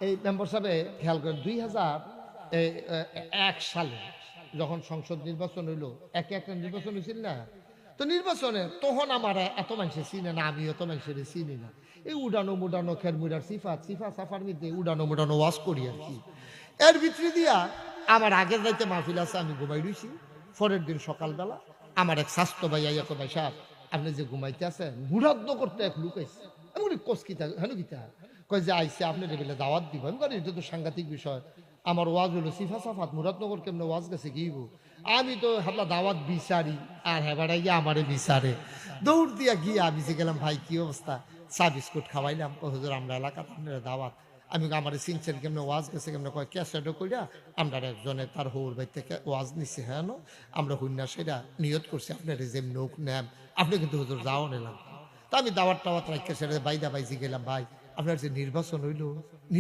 এই মেম্বার সাহেব খেয়াল করেন 2001 সালে যখন সংসদ নির্বাচন হইলো, একে একটা নির্বাচন হয়েছিল না, তো নির্বাচনে তখন আমার এত মানুষের চিনে না, আমি এত মানুষের চিনি না। এই উডানো মুডানো খের মুডার সিফা সাফার মধ্যে উডানো মুডানো ওয়াজ করি আর কি। এর ভিতরে দিয়া আমার আগের রাইতে মাহফিল আছে, আমি ঘুমাই রইছি। পরের দিন সকালবেলা আমার এক স্বাস্থ্য ভাই আইয়া কয়, ভাই সাহেব আপনি যে ঘুমাইতে আছেন মুরাদ্দ করতে এক লোক আইছে। এমন কোস কিতা হেন কিতা কয় যে আইসে আপনি টেবিলে দাওয়াত দিব। আমি করি এটা তো সাংঘাতিক বিষয়। আমার ওয়াজ হলো সিফা সাফাত মুরাদনগর কেমনে ওয়াজ গেছে গিয়েব। আমি তো হাবলা দাওয়াত বিচারি আর হেবাড়াই গিয়ে আমারে বিচারে। দৌড় দিয়া গিয়ে আমি যে গেলাম, ভাই কি অবস্থা, চা বিস্কুট খাওয়াইলাম। হুজুর আমরা এলাকাতে আপনারা দাওয়াত। আমি আমার চিনছেন কেমনে ওয়াজ গেছে কেমনে, কয় ক্যাসেটও কইরা আমরা একজনে তার হৌর বাই থেকে ওয়াজ নিছি। হ্যাঁ আমরা হুন্না সেটা নিয়ত করছি আপনার যেম নৌক নেন, আপনি কিন্তু হুজুর যাও নিলাম। তা আমি দাওয়াত টাওয়াত রাখতে সেটা বাইদা বাইজি গেলাম, ভাই আপনার যে নির্বাচন হইল